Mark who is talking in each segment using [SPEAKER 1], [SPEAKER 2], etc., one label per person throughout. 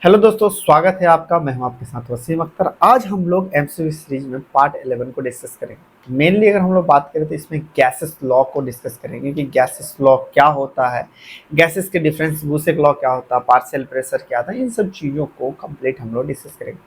[SPEAKER 1] Hello दोस्तों, स्वागत है आपका। मैं हूं आपके साथ वसीम अख्तर। आज हम लोग एमसीक्यू सीरीज में पार्ट 11 को डिस्कस करेंगे। मेनली अगर हम लोग बात करें तो इसमें गैसेस लॉ को डिस्कस करेंगे कि गैसेस लॉ क्या होता है, गैसेस के डिफरेंस, बूसेक लॉ क्या होता है, पार्शियल प्रेशर क्या था, इन सब चीज़ों को कंप्लीट हम लोग डिस्कस करेंगे।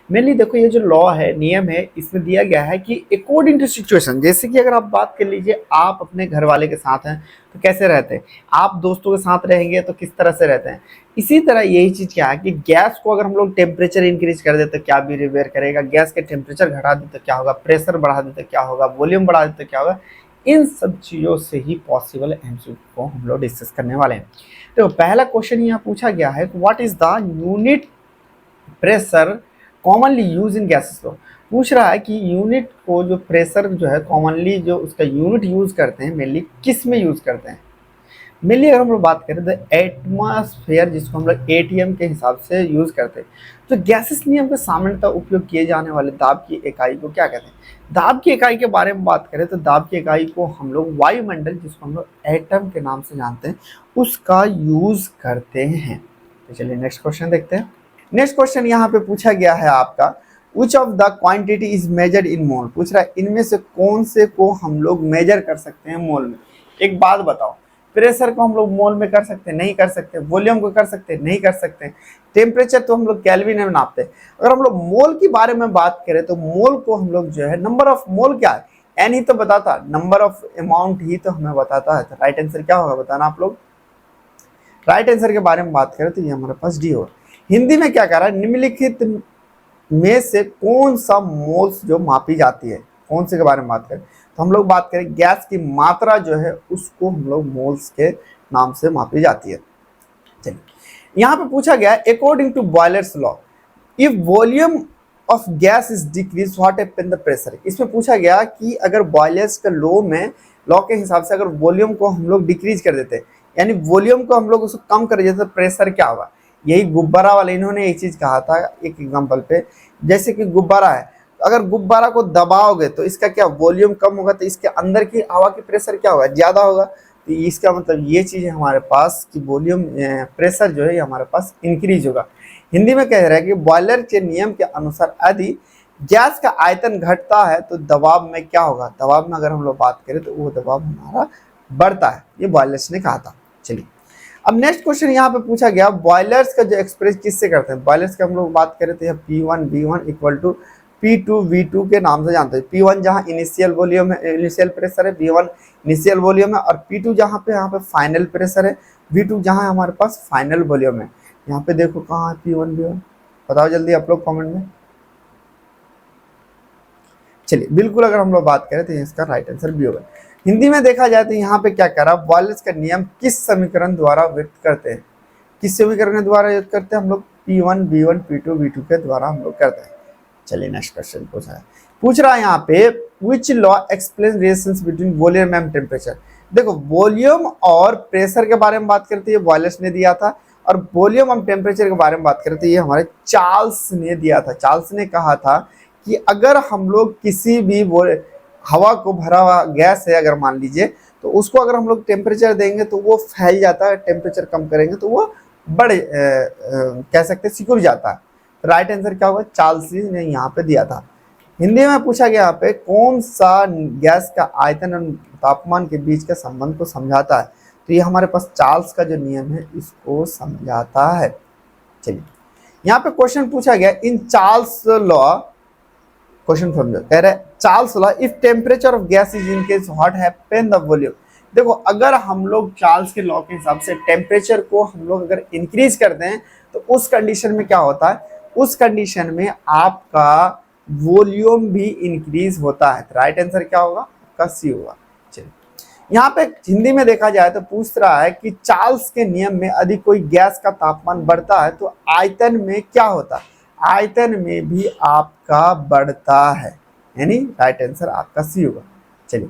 [SPEAKER 1] मेनली देखो, ये जो लॉ है, नियम है, इसमें दिया गया है कि अकॉर्डिंग टू सिचुएशन, जैसे कि अगर आप बात कर लीजिए, आप अपने घर वाले के साथ हैं तो कैसे रहते हैं, आप दोस्तों के साथ रहेंगे तो किस तरह से रहते हैं। इसी तरह यही चीज क्या है कि गैस को अगर हम लोग टेम्परेचर इंक्रीज कर दे तो क्या बिहेवियर करेगा, गैस के टेम्परेचर घटा दे तो क्या होगा, प्रेशर बढ़ा दे तो क्या होगा, वॉल्यूम बढ़ा दे तो क्या होगा। इन सब चीजों से ही पॉसिबल एमसीक्यू को हम लोग डिस्कस करने वाले हैं। तो पहला क्वेश्चन यहाँ पूछा गया है, what is the unit pressure commonly use in gases law. पूछ रहा है कि यूनिट को, जो प्रेशर जो है कॉमनली जो उसका यूनिट यूज करते हैं, मेनली किस में यूज करते हैं। मेनली अगर हम लोग बात करें तो एटमॉस्फेयर, जिसको हम लोग एटीएम के हिसाब से यूज करते हैं। तो गैसेस नियम के सामान्यतः उपयोग किए जाने वाले दाब की इकाई को क्या कहते हैं। दाब की इकाई के बारे में बात करें तो दाब की इकाई को हम लोग वायुमंडल, जिसको हम लोग एटम के नाम से जानते हैं, उसका यूज करते हैं। तो चलिए नेक्स्ट क्वेश्चन देखते हैं। नेक्स्ट क्वेश्चन यहाँ पे पूछा गया है आपका, which of the quantity is measured in mole. पूछ रहा है इनमें से कौन से को हम लोग मेजर कर सकते हैं मोल में। एक बात बताओ, प्रेशर को हम लोग मोल में कर सकते हैं, नहीं कर सकते। वॉल्यूम को कर सकते हैं, नहीं कर सकते। टेम्परेचर तो हम लोग केल्विन में नापते हैं। अगर हम लोग मोल के बारे में बात करें तो मोल को हम लोग जो है, नंबर ऑफ मोल क्या है, एन ही तो बताता, नंबर ऑफ अमाउंट ही तो हमें बताता है। तो राइट आंसर क्या होगा बताना आप लोग। राइट आंसर के बारे में बात करें तो ये हमारे पास डी होगा। हिंदी में क्या कह रहा है, निम्नलिखित में से कौन सा मोल्स जो मापी जाती है, कौन से के बारे में बात करें तो हम लोग बात करें गैस की मात्रा जो है उसको हम लोग मोल्स के नाम से मापी जाती है। चलिए, यहाँ पे पूछा गया according to Boyle's law, if volume of gas is decrease what happen the pressure. इसमें पूछा गया कि अगर बॉयलर्स के लॉ के हिसाब से अगर वॉल्यूम को हम लोग डिक्रीज कर देते हैं, यानी वॉल्यूम को हम लोग उसको कम कर देते तो प्रेशर क्या होगा। यही गुब्बारा वाले इन्होंने एक चीज कहा था एक एग्जांपल पे, जैसे कि गुब्बारा है, अगर गुब्बारा को दबाओगे तो इसका क्या वॉल्यूम कम होगा, तो इसके अंदर की हवा की प्रेशर क्या होगा, ज्यादा होगा। तो इसका मतलब ये चीज है हमारे पास कि वॉल्यूम प्रेशर जो है ये हमारे पास इंक्रीज होगा। हिंदी में कह रहा है कि बॉयलर के नियम के अनुसार यदि गैस का आयतन घटता है तो दबाव में क्या होगा, दबाव में अगर हम लोग बात करें तो वो दबाव हमारा बढ़ता है। ये बॉयलर्स ने कहा था। चलिए, अब नेक्स्ट क्वेश्चन यहाँ पे पूछा गया, बॉयलर्स का जो एक्सप्रेस किससे करते हैं। बॉयलर्स का हम लोग बात करें तो P1 V1 equal to P2 V2 के नाम से जानते हैं। P1 जहाँ इनिशियल वॉल्यूम है, इनिशियल प्रेशर है, V1 इनिशियल वॉल्यूम है, और P2 जहाँ पे यहाँ पे फाइनल प्रेशर है, V2 जहाँ हमारे पास फाइनल वॉल्यूम है। यहाँ पे देखो कहाँ है P1 V1, बताओ जल्दी आप लोग कमेंट में। चलिए, बिल्कुल अगर हम लोग बात करें तो इसका राइट आंसर बी होगा। हिंदी में देखा जाए तो यहाँ पे क्या कह रहा है, बॉयलर्स का नियम किस समीकरण द्वारा व्यक्त करते हैं। किस समीकरण द्वारा व्यक्त करते हैं हम लोग, P1 V1 P2 V2 के द्वारा हम लोग करते हैं। चलिए नेक्स्ट क्वेश्चन पूछ रहा है यहाँ पे, which law explain relations between volume and temperature. देखो, वॉल्यूम और प्रेशर के बारे में बात करते हैं, बॉयलर्स ने दिया था, और वॉल्यूम और टेम्परेचर के बारे में बात करते हैं, ये हमारे चार्ल्स ने दिया था। चार्ल्स ने कहा था कि अगर हम लोग किसी भी हवा को भरा हुआ गैस है, अगर मान लीजिए, तो उसको अगर हम लोग टेम्परेचर देंगे तो वो फैल जाता है, टेम्परेचर कम करेंगे तो वो बड़े कह सकते हैं सिकुड़ जाता है। तो राइट आंसर क्या होगा, चार्ल्स ने यहाँ पे दिया था। हिंदी में पूछा गया यहाँ पे, कौन सा गैस का आयतन और तापमान के बीच के संबंध को समझाता है। तो ये हमारे पास चार्ल्स का जो नियम है इसको समझाता है। चलिए, यहाँ पे क्वेश्चन पूछा गया, इन चार्ल्स लॉ, क्वेश्चन समझो, कह रहे Charles law, if temperature of gas is increase what happen the volume. देखो, अगर हम लोग चार्ल्स के लॉ के हिसाब से टेम्परेचर को हम लोग अगर इंक्रीज करते हैं तो उस कंडीशन में क्या होता है, उस कंडीशन में आपका वॉल्यूम भी इंक्रीज होता है। तो राइट आंसर क्या होगा, आपका सी होगा। चलिए, यहाँ पे हिंदी में देखा जाए तो पूछ रहा है कि चार्ल्स के नियम में यदि कोई गैस का तापमान बढ़ता है तो आयतन में क्या होता है, आयतन में भी आपका बढ़ता है, यानी राइट आंसर आपका सी होगा। चलिए,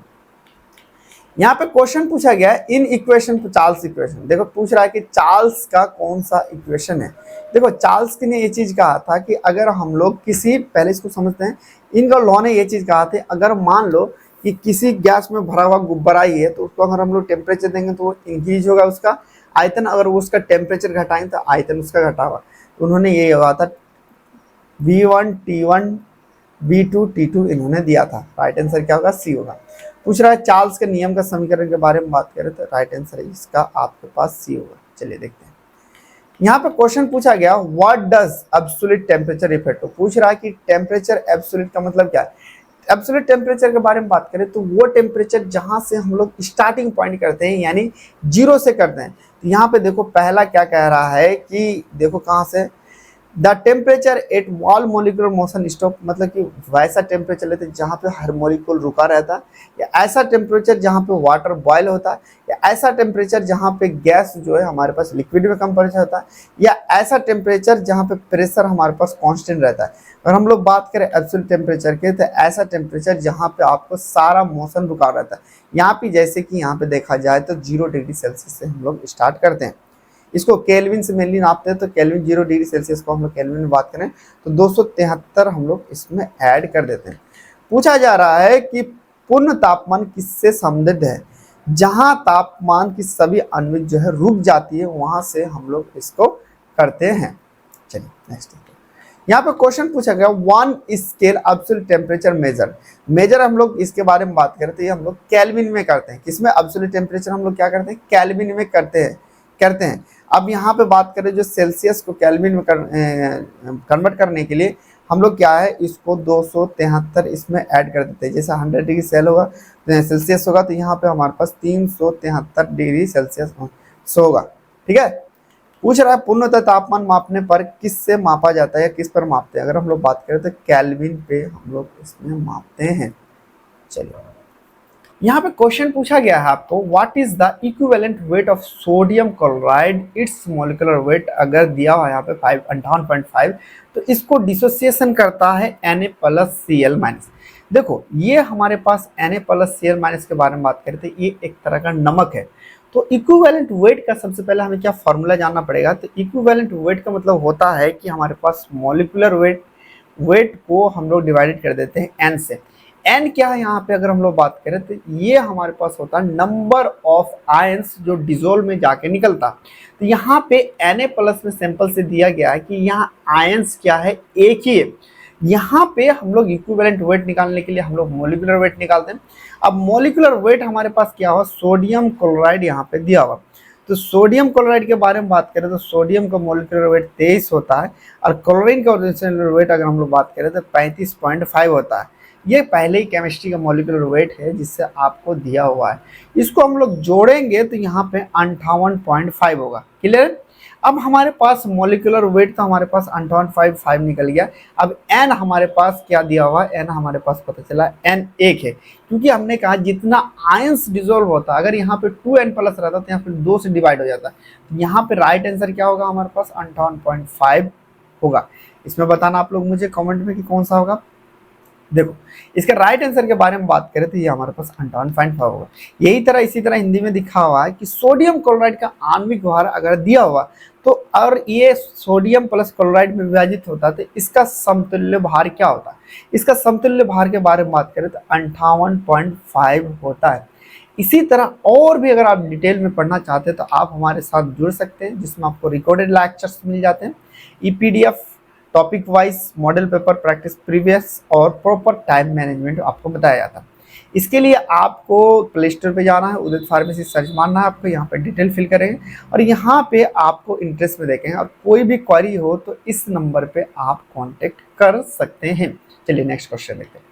[SPEAKER 1] यहाँ पे क्वेश्चन पूछा गया है, in equation two Charles equation. देखो, पूछ रहा है कि चार्ल्स का कौन सा इक्वेशन है। देखो, चार्ल्स ने ये चीज कहा था कि अगर हम लोग किसी, पहले इसको समझते हैं, इनका लॉ ने ये चीज कहा था, अगर मान लो कि किसी गैस में भरा हुआ गुब्बारा ही है तो उसको अगर हम लोग टेम्परेचर देंगे तो वो इंक्रीज होगा उसका आयतन, अगर वो उसका टेम्परेचर घटाएंगे तो आयतन उसका घटा हुआ। उन्होंने ये हुआ था V1 T1 V2 T2 इन्होंने दिया था। राइट आंसर क्या होगा? सी होगा। पूछ रहा है चार्ल्स के नियम का समीकरण के बारे में बात करें तो राइट आंसर इसका आपके पास सी होगा। चलिए देखते हैं। यहाँ पे क्वेश्चन पूछा गया what does absolute temperature refer to. पूछ रहा है कि टेम्परेचर एब्सोल्यूट का मतलब क्या है। एब्सोल्यूट टेम्परेचर के बारे में बात करें तो वो टेम्परेचर जहां से हम लोग स्टार्टिंग पॉइंट करते हैं यानी जीरो से करते हैं। तो यहाँ पे देखो पहला क्या कह रहा है कि देखो कहाँ से the temperature at all molecular motion stop, मतलब कि वैसा टेम्परेचर लेते हैं जहाँ पे हर मोलिकुल रुका रहता है, या ऐसा टेम्परेचर जहाँ पे वाटर बॉयल होता है, या ऐसा टेम्परेचर जहाँ पे गैस जो है हमारे पास लिक्विड में कंप्रेस होता है, या ऐसा टेम्परेचर जहाँ पे प्रेशर हमारे पास कांस्टेंट रहता है। अगर हम लोग बात करें एब्सोल्यूट टेम्परेचर के तो ऐसा टेम्परेचर जहाँ पे आपको सारा मोशन रुका रहता है। यहाँ पे जैसे कि यहाँ पे देखा जाए तो 0 डिग्री सेल्सियस से हम लोग स्टार्ट करते हैं। इसको केल्विन से मेनली नापते हैं तो केल्विन 0 डिग्री सेल्सियस को हम लोग केल्विन में बात करें तो 273 हम लोग इसमें ऐड कर देते हैं। पूछा जा रहा है कि पूर्ण तापमान किससे संबंधित है। जहां तापमान की सभी अणु जो है रुक जाती है वहां से हम लोग इसको करते हैं। चलिए नेक्स्ट यहाँ पे क्वेश्चन पूछा गया one scale absolute temperature measure हम लोग इसके बारे में बात करते हैं हम लोग केल्विन में करते हैं। किसमें? एब्सोल्यूट टेम्परेचर हम लोग क्या करते हैं? केल्विन में करते हैं। अब यहाँ पे बात करें जो सेल्सियस को केल्विन में कन्वर्ट करने के लिए हम लोग क्या है इसको 273 इसमें ऐड कर देते हैं। जैसे 100 डिग्री सेल्सियस होगा तो यहाँ पे हमारे पास 373 डिग्री सेल्सियस होगा। ठीक है। पूछ रहा है पूर्णतः तापमान मापने पर किससे मापा जाता है या किस पर मापते हैं। अगर हम लोग बात करें तो केल्विन पे हम लोग इसमें मापते हैं। चलिए यहाँ पे क्वेश्चन पूछा गया है आपको what is the equivalent weight of sodium chloride it's molecular weight. अगर दिया हुआ यहाँ पे 58.5 तो इसको डिसोसिएशन करता है Na+Cl-। देखो ये हमारे पास Na+Cl- के बारे में बात करें तो ये एक तरह का नमक है। तो इक्विवेलेंट वेट का सबसे पहले हमें क्या फॉर्मूला जानना पड़ेगा। तो इक्विवेलेंट वेट का मतलब होता है कि हमारे पास मोलिकुलर वेट को हम लोग डिवाइडेड कर देते हैं n से। n क्या है यहाँ पे अगर हम लोग बात करें तो ये हमारे पास होता है नंबर ऑफ आयंस जो डिजोल्व में जाके निकलता। तो यहाँ पे Na+ में सैंपल से दिया गया है कि यहाँ आयंस क्या है? एक ही है। यहाँ पे हम लोग इक्विवेलेंट वेट निकालने के लिए हम लोग मोलिकुलर वेट निकालते हैं। अब मोलिकुलर वेट हमारे पास क्या हुआ? सोडियम क्लोराइड यहाँ पे दिया हुआ। तो सोडियम क्लोराइड के बारे में बात करें तो सोडियम का मोलिकुलर वेट 23 होता है और क्लोरीन का मोलिकुलर वेट अगर हम लोग बात करें तो 35.5 होता है। ये पहले ही केमिस्ट्री का मोलिकुलर वेट है जिससे आपको दिया हुआ है। इसको हम लोग जोड़ेंगे तो यहाँ पे 58.5 होगा। क्लियर? अब हमारे पास मोलिकुलर वेट तो हमारे पास 58.5 निकल गया। अब n हमारे पास क्या दिया हुआ? n हमारे पास पता चला n 1 है क्योंकि हमने कहा जितना आयंस डिजोल्व होता है अगर यहाँ पे 2n+ रहता तो यहाँ पे 2 से डिवाइड हो जाता। यहाँ पे राइट आंसर क्या होगा? हमारे पास 58.5 होगा। इसमें बताना आप लोग मुझे कमेंट में कि कौन सा होगा। देखो इसका राइट आंसर के बारे में बात करें तो ये हमारे पास 58.5 होगा। यही तरह इसी तरह हिंदी में दिखा हुआ है कि सोडियम क्लोराइड का आणविक भार अगर दिया हुआ तो और ये सोडियम प्लस क्लोराइड में विभाजित होता है तो इसका समतुल्य भार क्या होता है? इसका समतुल्य भार के बारे में बात करें तो 58.5 होता है। इसी तरह और भी अगर आप डिटेल में पढ़ना चाहते हैं तो आप हमारे साथ जुड़ सकते हैं जिसमें आपको रिकॉर्डेड लेक्चर्स मिल जाते हैं, EPDF, topic wise model paper practice previous और प्रॉपर टाइम मैनेजमेंट आपको बताया जाता है। इसके लिए आपको प्ले स्टोर पर जाना है, उदित फार्मेसी सर्च मारना है आपको, यहाँ पे डिटेल फिल करेंगे और यहाँ पे आपको इंटरेस्ट में देखेंगे और कोई भी क्वेरी हो तो इस नंबर पे आप कांटेक्ट कर सकते हैं। चलिए नेक्स्ट क्वेश्चन देखते हैं।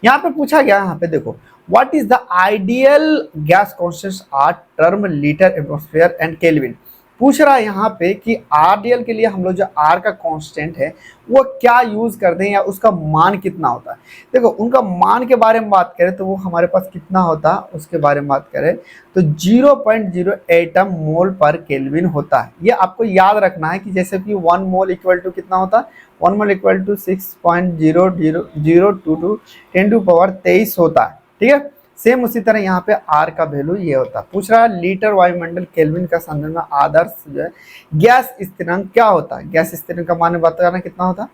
[SPEAKER 1] यहाँ पे पूछा गया, यहाँ पे देखो what is the ideal gas constant R term litre atmosphere and kelvin. पूछ रहा है यहाँ पे कि आरडीएल के लिए हम लोग जो आर का कांस्टेंट है वो क्या यूज करते हैं या उसका मान कितना होता है। देखो उनका मान के बारे में बात करें तो वो हमारे पास कितना होता है उसके बारे में बात करें तो 0.08 मोल पर केल्विन होता है। ये आपको याद रखना है कि जैसे कि 1 मोल इक्वल टू कितना होता है? 1 मोल इक्वल टू 6.00022 10⁻23 होता है। ठीक है। सेम उसी तरह यहाँ पे आर का वैल्यू ये होता है। पूछ रहा है लीटर वायुमंडल केल्विन का संदर्भ में आदर्श जो है गैस स्थिरांक क्या होता है। गैस स्थिरांक का मान बात करना कितना होता है?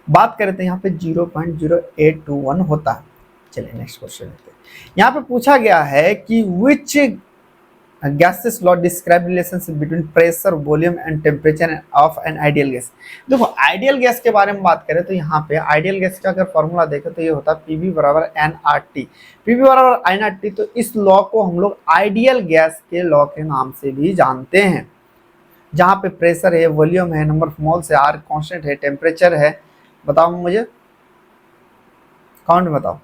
[SPEAKER 1] बात करें तो यहाँ पे 0.0821 होता है। चलिए नेक्स्ट क्वेश्चन देखते हैं। यहाँ पे पूछा गया है कि which gases law describe relationship between pressure, volume and temperature of an ideal gas. देखो आइडियल गैस के बारे में बात करें तो यहाँ पे आइडियल गैस का अगर फॉर्मूला देखें तो ये होता है पीवी बराबर एनआरटी। पीवी बराबर एनआरटी, तो इस लॉ को हम लोग आइडियल गैस के लॉ के नाम से भी जानते हैं, जहाँ पे प्रेशर है, वॉल्यूम है, नंबर ऑफ मोल्स है, आर कांस्टेंट है, टेम्परेचर है। बताओ मुझे, काउंट बताओ।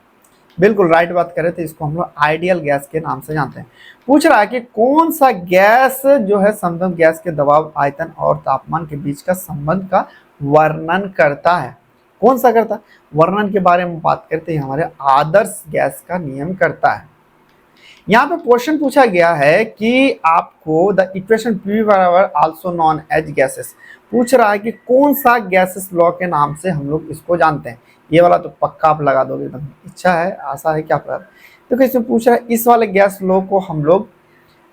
[SPEAKER 1] बिल्कुल राइट बात करें तो इसको हम लोग आइडियल गैस के नाम से जानते हैं। पूछ रहा है कि कौन सा गैस जो है समदम गैस के दबाव, आयतन और तापमान के बीच का संबंध का वर्णन करता है। कौन सा करता है? वर्णन के बारे में बात करते हैं, हमारे आदर्श गैस का नियम करता है। यहाँ पे क्वेश्चन पूछा गया है कि आपको द इक्वेशन पी बराबर आल्सो नॉन एज गैसेस, पूछ रहा है कि कौन सा गैसेस लॉ के नाम से हम लोग इसको जानते हैं। ये वाला तो पक्का आप लगा दोगे, एकदम इच्छा है, आशा है कि आप लगा। तो इसमें पूछ रहा है इस वाले गैस लॉ को हम लोग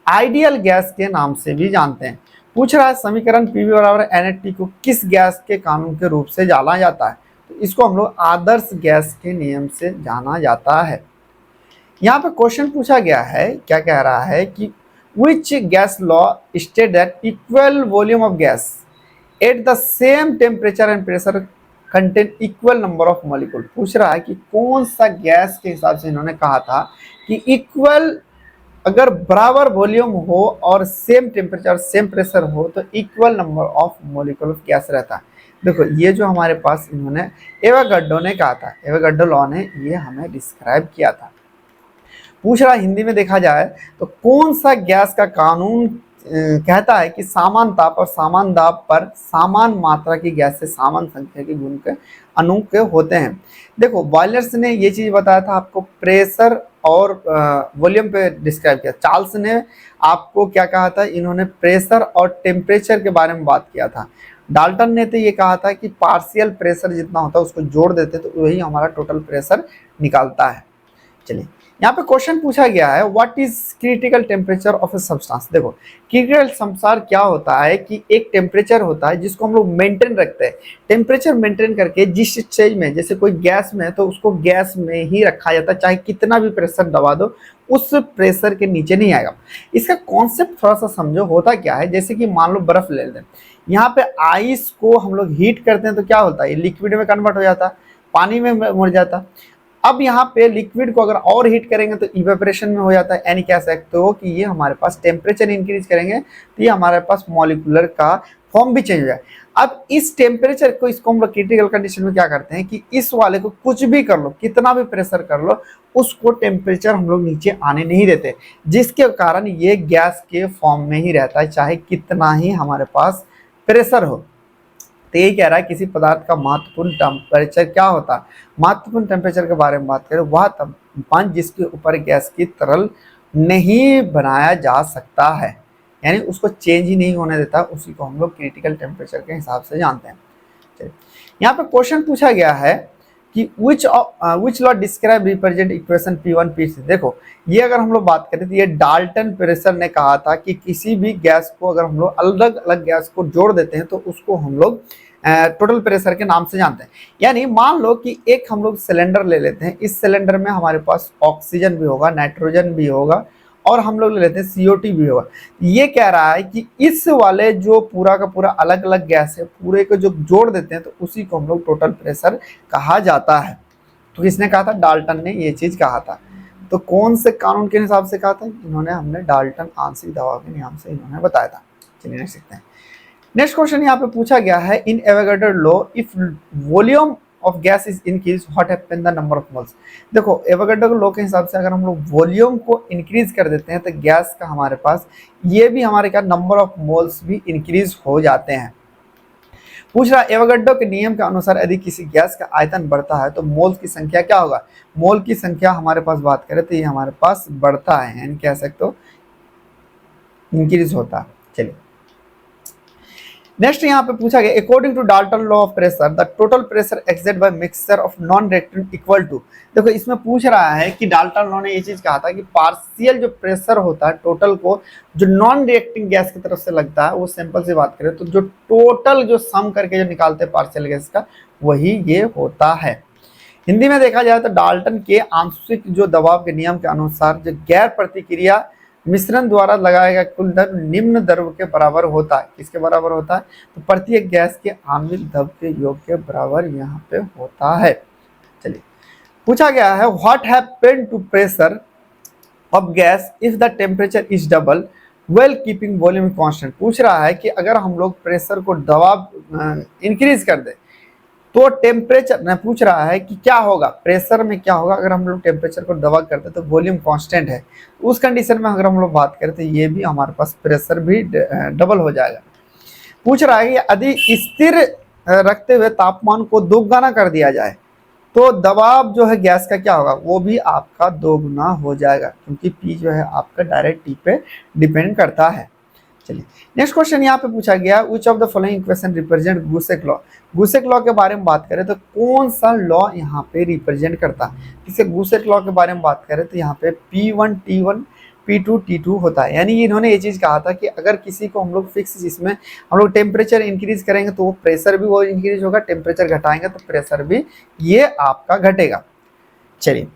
[SPEAKER 1] आइडियल गैस के नाम से भी जानते हैं। पूछ रहा है समीकरण पी बराबर एनएटी को किस गैस के कानून के रूप से जाना जाता है, तो इसको हम लोग आदर्श गैस के नियम से जाना जाता है। यहाँ पे क्वेश्चन पूछा गया है, क्या कह रहा है कि which gas law state that equal volume of gas at the same temperature and pressure contain equal number of molecule. पूछ रहा है कि कौन सा गैस के हिसाब से इन्होंने कहा था कि इक्वल, अगर बराबर वॉल्यूम हो और सेम टेम्परेचर सेम प्रेशर हो तो equal number of molecule of gas रहता है। देखो ये जो हमारे पास इन्होंने एवोगाड्रो ने कहा था, एवोगाड्रो लॉ ने ये हमें डिस्क्राइब किया था। पूछ रहा हिंदी में देखा जाए तो कौन सा गैस का कानून कहता है कि समान ताप और समान दाब पर समान मात्रा की गैस से समान संख्या के गुण के अणु के होते हैं। देखो बॉयलर्स ने ये चीज बताया था आपको, प्रेशर और वॉल्यूम पे डिस्क्राइब किया। चार्ल्स ने आपको क्या कहा था, इन्होंने प्रेशर और टेम्परेचर के बारे में बात किया था। डाल्टन ने तो ये कहा था कि पार्शियल प्रेशर जितना होता है उसको जोड़ देते तो वही हमारा टोटल प्रेशर निकालता है। चलिए यहाँ पे क्वेश्चन पूछा गया है what is critical temperature of a substance. देखो क्रिटिकल संसार क्या होता है कि एक टेम्परेचर होता है जिसको हम लोग मेंटेन रखते हैं। टेम्परेचर मेंटेन करके जिस स्टेज में, जैसे कोई गैस में है तो उसको गैस में ही रखा जाता है, चाहे कितना भी प्रेशर दबा दो उस प्रेशर के नीचे नहीं आएगा। इसका कॉन्सेप्ट थोड़ा सा समझो, होता क्या है, जैसे कि मान लो बर्फ ले लें, यहाँ पे आइस को हम लोग हीट करते हैं तो क्या होता है, लिक्विड में कन्वर्ट हो जाता है, पानी में मर जाता। अब यहाँ पे लिक्विड को अगर और हीट करेंगे तो इवेपोरेशन में हो जाता है, यानी कह सकते हो कि ये हमारे पास टेम्परेचर इंक्रीज करेंगे तो ये हमारे पास मॉलिक्यूलर का फॉर्म भी चेंज हो जाए। अब इस टेम्परेचर को, इसको हम लोग क्रिटिकल कंडीशन में क्या करते हैं कि इस वाले को कुछ भी कर लो, कितना भी प्रेशर कर लो, उसको टेम्परेचर हम लोग नीचे आने नहीं देते, जिसके कारण ये गैस के फॉर्म में ही रहता है चाहे कितना ही हमारे पास प्रेशर हो। तो यही कह रहा है किसी पदार्थ का महत्वपूर्ण टेम्परेचर क्या होता है। महत्वपूर्ण टेम्परेचर के बारे में बात करें, वह तापमान जिसके ऊपर गैस की तरल नहीं बनाया जा सकता है, यानी उसको चेंज ही नहीं होने देता, उसी को हम लोग क्रिटिकल टेम्परेचर के हिसाब से जानते हैं। चलिए यहाँ पे क्वेश्चन पूछा गया है कि which law describe represent equation P1 P3। देखो ये अगर हम लोग बात करें तो ये डाल्टन प्रेशर ने कहा था कि किसी भी गैस को अगर हम लोग अलग अलग गैस को जोड़ देते हैं तो उसको हम लोग टोटल प्रेशर के नाम से जानते हैं। यानी मान लो कि एक हम लोग सिलेंडर ले लेते हैं, इस सिलेंडर में हमारे पास ऑक्सीजन भी होगा, नाइट्रोजन भी होगा और हम लोग ले लेते हैं CO2 भी होगा। ये कह रहा है कि इस वाले जो पूरा का पूरा अलग अलग गैस है, पूरे को जो जोड़ देते हैं तो उसी को हम लोग टोटल प्रेशर कहा जाता है। तो किसने कहा था? डाल्टन ने ये चीज कहा था। तो कौन से कानून के हिसाब से कहा था इन्होंने? हमने डाल्टन आंशिक दबाव के नियम से इन्होंने बताया था। चलिए नेक्स्ट देखते हैं। नेक्स्ट क्वेश्चन यहाँ पे पूछा गया है in Avogadro law if volume of gas is increase what happen the number of moles. देखो एवोगाड्रो लॉ के हिसाब से अगर हम लोग वॉल्यूम को इंक्रीज कर देते हैं तो गैस का हमारे पास ये भी हमारे क्या नंबर ऑफ मोल्स भी इंक्रीज हो जाते हैं। पूछ रहा एवोगाड्रो के नियम के अनुसार यदि किसी गैस का आयतन बढ़ता है तो मोल्स की संख्या क्या होगा? मोल की संख्या हमारे पास बात करें तो ये हमारे पास बढ़ता है, यानी कह सकते हो इंक्रीज होता है। चलिए नेक्स्ट यहाँ पे पूछा गया according to Dalton law of pressure the total pressure exerted by mixture of non reactant equal to. देखो इसमें पूछ रहा है कि डाल्टन लॉ ने ये चीज कहा था कि पार्शियल जो प्रेशर होता है टोटल को जो नॉन रिएक्टिंग गैस की तरफ से लगता है, वो सिंपल से बात करें तो जो टोटल जो सम करके जो निकालते हैं पार्शियल गैस का वही ये होता है। हिंदी में देखा जाए तो डाल्टन के आंशिक जो दबाव के नियम के अनुसार जो गैर प्रतिक्रिया मिश्रण द्वारा लगाया गया कुल द्रव निम्न द्रव के बराबर होता है। किसके बराबर होता है? तो प्रत्येक गैस के आणविक द्रव के योग के बराबर यहाँ पे होता है। चलिए, पूछा गया है what happened to pressure of gas if the temperature is double well keeping volume constant. पूछ रहा है कि अगर हम लोग प्रेशर को दबाव इंक्रीज कर दे तो टेम्परेचर न पूछ रहा है कि क्या होगा, प्रेशर में क्या होगा अगर हम लोग टेम्परेचर को दबा करते तो वॉल्यूम कांस्टेंट है, उस कंडीशन में अगर हम लोग बात करें तो ये भी हमारे पास प्रेशर भी डबल हो जाएगा। पूछ रहा है कि यदि स्थिर रखते हुए तापमान को दोगुना कर दिया जाए तो दबाव जो है गैस का क्या होगा, वो भी आपका दोगुना हो जाएगा, क्योंकि पी जो है आपका डायरेक्ट टी पे डिपेंड करता है। चलिए, नेक्स्ट क्वेश्चन यहाँ पे पूछा गया which of the following equation represent Gay Lussac law. Gay Lussac law के बारे में बात करें तो कौन सा लॉ यहाँ पे रिप्रेजेंट करता है? जैसे गूसेक लॉ के बारे में बात करें तो यहाँ पे P1 T1 P2 T2 होता है। यानी इन्होंने ये चीज कहा था कि अगर किसी को हम लोग फिक्स, जिसमें हम लोग टेम्परेचर इंक्रीज करेंगे तो वो प्रेशर भी वो इंक्रीज होगा, टेम्परेचर घटाएंगे तो प्रेशर भी ये आपका घटेगा। चलिए,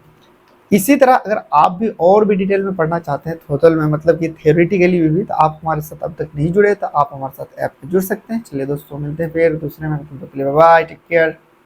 [SPEAKER 1] इसी तरह अगर आप भी और भी डिटेल में पढ़ना चाहते हैं टोटल में, मतलब कि थ्योरेटिकली भी तो आप हमारे साथ अब तक नहीं जुड़े तो आप हमारे साथ ऐप पे जुड़ सकते हैं। चलिए दोस्तों, मिलते हैं फिर दूसरे में, बाय, टेक केयर।